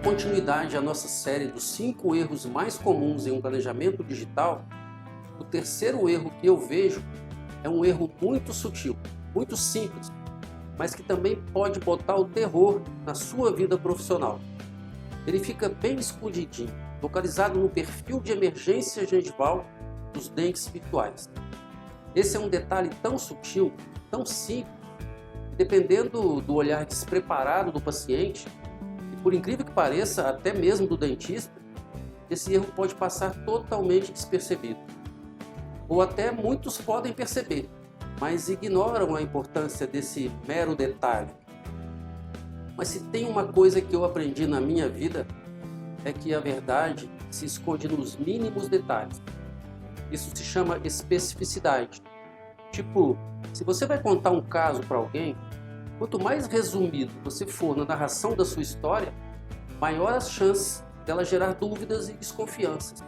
continuidade à nossa série dos 5 erros mais comuns em um planejamento digital, o terceiro erro que eu vejo é um erro muito sutil, muito simples, mas que também pode botar o terror na sua vida profissional. Ele fica bem escondidinho, localizado no perfil de emergência gengival dos dentes virtuais. Esse é um detalhe tão sutil, tão simples, que dependendo do olhar despreparado do paciente, e por incrível que pareça, até mesmo do dentista, esse erro pode passar totalmente despercebido. Ou até muitos podem perceber, mas ignoram a importância desse mero detalhe. Mas se tem uma coisa que eu aprendi na minha vida, é que a verdade se esconde nos mínimos detalhes. Isso se chama especificidade. Tipo, se você vai contar um caso para alguém, quanto mais resumido você for na narração da sua história, maior as chances dela gerar dúvidas e desconfianças.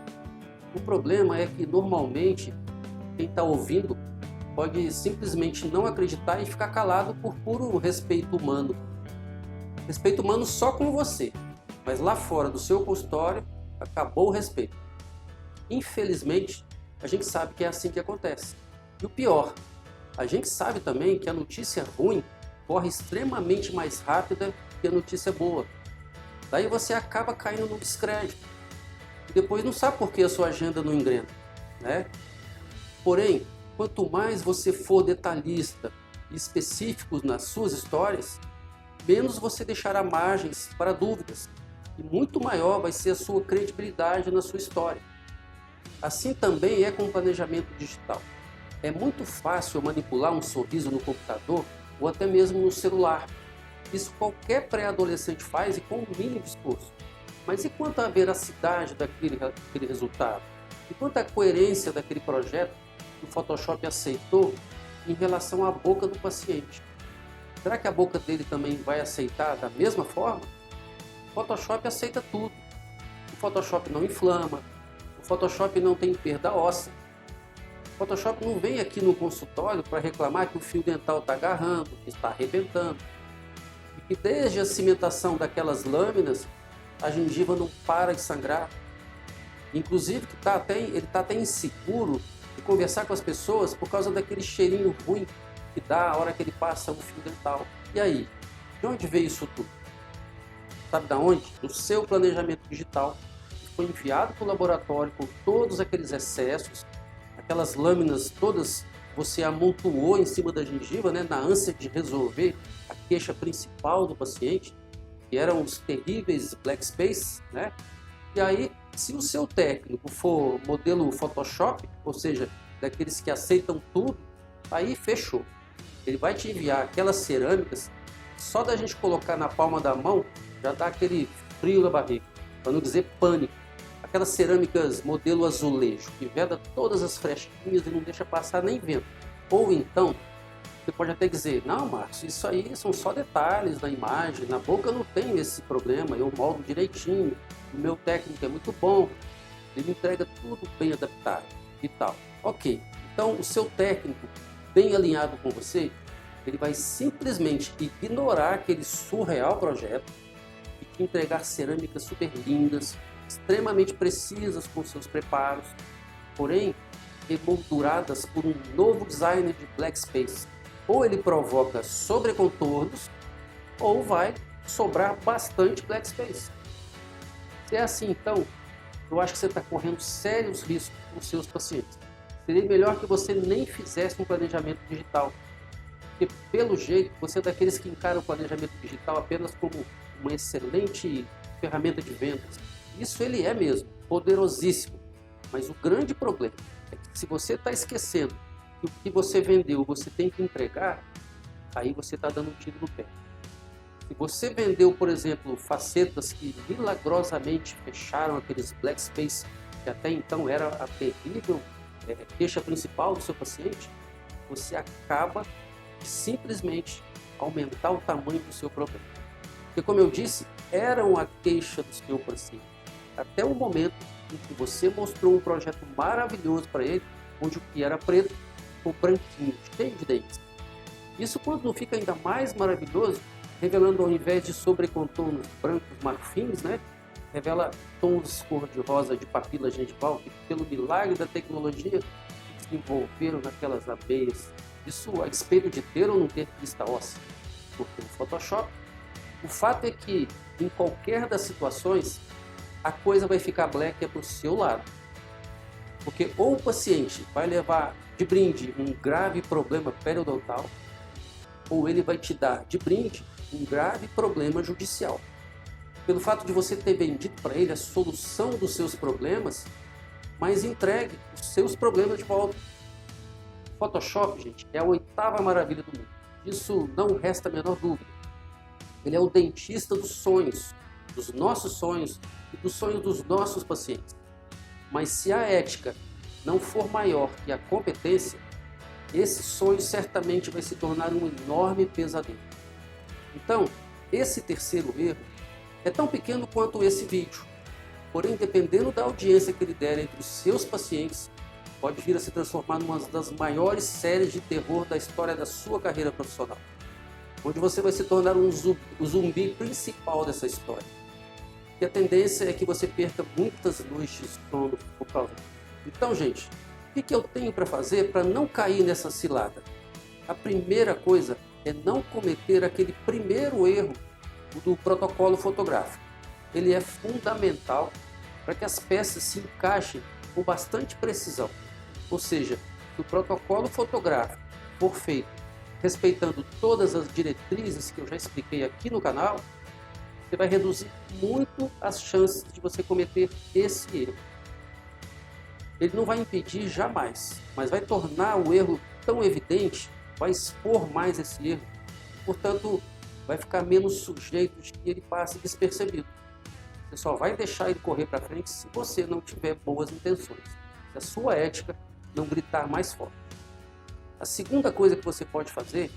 O problema é que, normalmente, quem está ouvindo pode simplesmente não acreditar e ficar calado por puro respeito humano. Respeito humano só com você, mas lá fora do seu consultório, acabou o respeito. Infelizmente, a gente sabe que é assim que acontece. E o pior, a gente sabe também que a notícia ruim corre extremamente mais rápida que a notícia boa. Daí você acaba caindo no descrédito. E depois não sabe por que a sua agenda não engrena, né? Porém, quanto mais você for detalhista e específico nas suas histórias, menos você deixará margens para dúvidas. E muito maior vai ser a sua credibilidade na sua história. Assim também é com o planejamento digital. É muito fácil manipular um sorriso no computador ou até mesmo no celular. Isso qualquer pré-adolescente faz e com o mínimo esforço. Mas e quanto à veracidade daquele resultado? E quanto à coerência daquele projeto que o Photoshop aceitou em relação à boca do paciente? Será que a boca dele também vai aceitar da mesma forma? O Photoshop aceita tudo. O Photoshop não inflama. O Photoshop não tem perda óssea. O Photoshop não vem aqui no consultório para reclamar que o fio dental está agarrando, que está arrebentando. E que desde a cimentação daquelas lâminas, a gengiva não para de sangrar. Inclusive que ele está até inseguro de conversar com as pessoas por causa daquele cheirinho ruim que dá a hora que ele passa o fio dental. E aí? De onde veio isso tudo? Sabe de onde? Do seu planejamento digital, que foi enviado para o laboratório com todos aqueles excessos, aquelas lâminas todas você amontoou em cima da gengiva, né, na ânsia de resolver a queixa principal do paciente, que eram os terríveis black space, né? E aí, se o seu técnico for modelo Photoshop, ou seja, daqueles que aceitam tudo, aí fechou. Ele vai te enviar aquelas cerâmicas, só da gente colocar na palma da mão, já dá aquele frio na barriga, para não dizer pânico. Aquelas cerâmicas modelo azulejo, que veda todas as frestinhas e não deixa passar nem vento. Ou então, você pode até dizer, não, Márcio, isso aí são só detalhes da imagem, na boca eu não tenho esse problema, eu moldo direitinho, o meu técnico é muito bom, ele entrega tudo bem adaptado e tal. Ok, então o seu técnico, bem alinhado com você, ele vai simplesmente ignorar aquele surreal projeto e te entregar cerâmicas super lindas, extremamente precisas com seus preparos, porém emolduradas por um novo designer de black space. Ou ele provoca sobrecontornos, ou vai sobrar bastante black space. Se é assim, então, eu acho que você está correndo sérios riscos com os seus pacientes. Seria melhor que você nem fizesse um planejamento digital, porque pelo jeito você é daqueles que encaram o planejamento digital apenas como uma excelente ferramenta de vendas. Isso ele é mesmo, poderosíssimo. Mas o grande problema é que se você está esquecendo que o que você vendeu você tem que entregar, aí você está dando um tiro no pé. Se você vendeu, por exemplo, facetas que milagrosamente fecharam aqueles black space, que até então era a terrível queixa principal do seu paciente, você acaba de simplesmente aumentar o tamanho do seu problema. Porque, como eu disse, eram a queixa do seu paciente. Até o momento em que você mostrou um projeto maravilhoso para ele, onde o que era preto ficou branquinho, cheio de dentes. Isso quando não fica ainda mais maravilhoso revelando, ao invés de sobrecontornos brancos marfins, né, revela tons cor-de-rosa de papila gengival que, pelo milagre da tecnologia, se envolveram naquelas abelhas. Isso a despeito de ter ou não ter crista óssea. Porque no Photoshop, o fato é que, em qualquer das situações, a coisa vai ficar black para o seu lado. Porque ou o paciente vai levar de brinde um grave problema periodontal, ou ele vai te dar de brinde um grave problema judicial. Pelo fato de você ter vendido para ele a solução dos seus problemas, mas entregue os seus problemas de volta. O Photoshop, gente, é a 8ª maravilha do mundo. Isso não resta a menor dúvida. Ele é o dentista dos sonhos, dos nossos sonhos e dos sonhos dos nossos pacientes. Mas se a ética não for maior que a competência, esse sonho certamente vai se tornar um enorme pesadelo. Então, esse terceiro erro é tão pequeno quanto esse vídeo, porém, dependendo da audiência que ele der entre os seus pacientes, pode vir a se transformar numa das maiores séries de terror da história da sua carreira profissional, onde você vai se tornar o zumbi principal dessa história. E a tendência é que você perca muitas noites de sono por causa disso. Então, gente, o que eu tenho para fazer para não cair nessa cilada? A primeira coisa é não cometer aquele primeiro erro do protocolo fotográfico. Ele é fundamental para que as peças se encaixem com bastante precisão. Ou seja, se o protocolo fotográfico for feito respeitando todas as diretrizes que eu já expliquei aqui no canal, você vai reduzir muito as chances de você cometer esse erro. Ele não vai impedir jamais, mas vai tornar o erro tão evidente, vai expor mais esse erro, portanto, vai ficar menos sujeito de que ele passe despercebido. Você só vai deixar ele correr para frente se você não tiver boas intenções, se a sua ética não gritar mais forte. A segunda coisa que você pode fazer,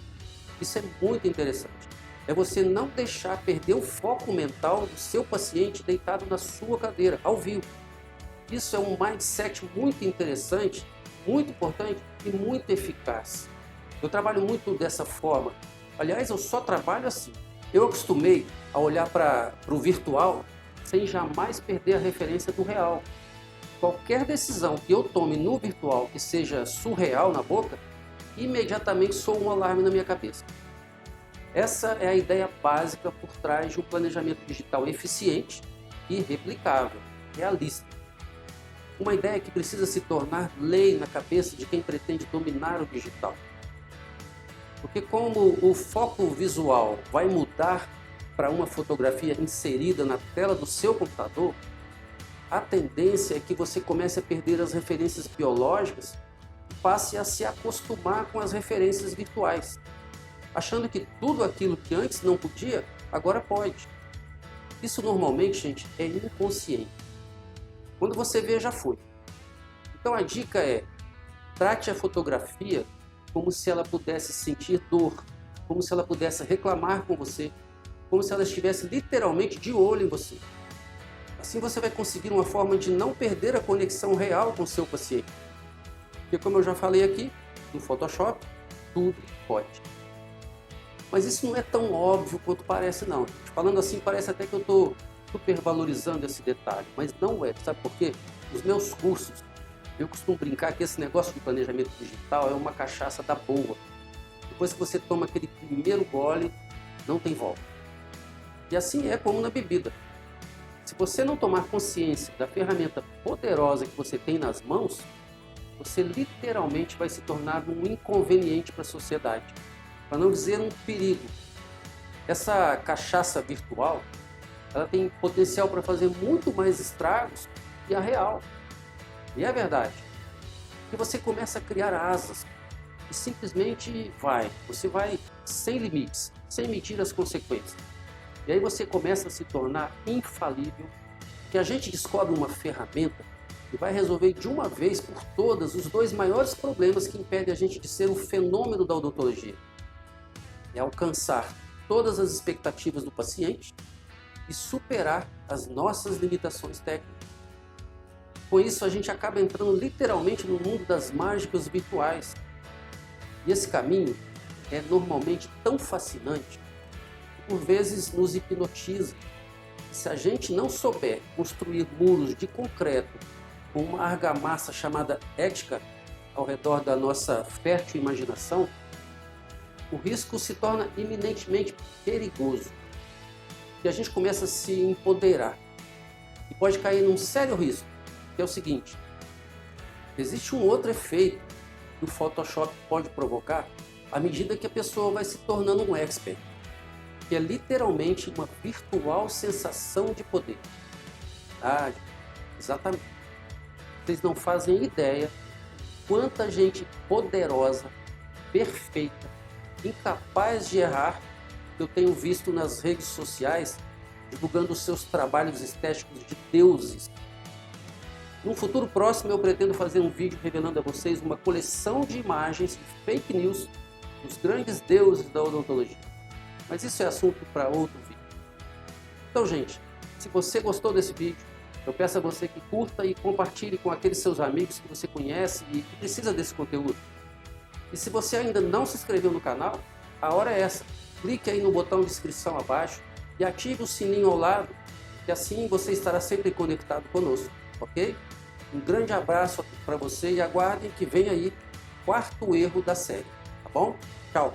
isso é muito interessante, é você não deixar perder o foco mental do seu paciente deitado na sua cadeira, ao vivo. Isso é um mindset muito interessante, muito importante e muito eficaz. Eu trabalho muito dessa forma. Aliás, eu só trabalho assim. Eu acostumei a olhar para o virtual sem jamais perder a referência do real. Qualquer decisão que eu tome no virtual que seja surreal na boca, imediatamente soa um alarme na minha cabeça. Essa é a ideia básica por trás de um planejamento digital eficiente e replicável, realista. Uma ideia que precisa se tornar lei na cabeça de quem pretende dominar o digital. Porque como o foco visual vai mudar para uma fotografia inserida na tela do seu computador, a tendência é que você comece a perder as referências biológicas e passe a se acostumar com as referências virtuais, achando que tudo aquilo que antes não podia, agora pode. Isso normalmente, gente, é inconsciente. Quando você vê, já foi. Então a dica é, trate a fotografia como se ela pudesse sentir dor, como se ela pudesse reclamar com você, como se ela estivesse literalmente de olho em você. Assim você vai conseguir uma forma de não perder a conexão real com o seu paciente. Porque como eu já falei aqui, no Photoshop, tudo pode. Mas isso não é tão óbvio quanto parece não. Falando assim, parece até que eu estou supervalorizando esse detalhe, mas não é. Sabe por quê? Nos meus cursos, eu costumo brincar que esse negócio de planejamento digital é uma cachaça da boa. Depois que você toma aquele primeiro gole, não tem volta. E assim é como na bebida. Se você não tomar consciência da ferramenta poderosa que você tem nas mãos, você literalmente vai se tornar um inconveniente para a sociedade, para não dizer um perigo. Essa cachaça virtual, ela tem potencial para fazer muito mais estragos que a real. E é verdade. Porque você começa a criar asas e simplesmente você vai sem limites, sem medir as consequências. E aí você começa a se tornar infalível, que a gente descobre uma ferramenta que vai resolver de uma vez por todas os dois maiores problemas que impedem a gente de ser o fenômeno da odontologia. É alcançar todas as expectativas do paciente e superar as nossas limitações técnicas. Com isso, a gente acaba entrando literalmente no mundo das mágicas virtuais. E esse caminho é normalmente tão fascinante que por vezes nos hipnotiza. Se a gente não souber construir muros de concreto com uma argamassa chamada ética ao redor da nossa fértil imaginação, o risco se torna eminentemente perigoso. E a gente começa a se empoderar. E pode cair num sério risco, que é o seguinte: existe um outro efeito que o Photoshop pode provocar à medida que a pessoa vai se tornando um expert, que é literalmente uma virtual sensação de poder. Ah, exatamente. Vocês não fazem ideia quanta gente poderosa, perfeita, incapaz de errar eu tenho visto nas redes sociais divulgando seus trabalhos estéticos de deuses. No futuro próximo eu pretendo fazer um vídeo revelando a vocês uma coleção de imagens de fake news dos grandes deuses da odontologia. Mas isso é assunto para outro vídeo. Então, gente, se você gostou desse vídeo, eu peço a você que curta e compartilhe com aqueles seus amigos que você conhece e que precisa desse conteúdo. E se você ainda não se inscreveu no canal, a hora é essa. Clique aí no botão de inscrição abaixo e ative o sininho ao lado, que assim você estará sempre conectado conosco, ok? Um grande abraço para você e aguardem que vem aí o quarto erro da série, tá bom? Tchau!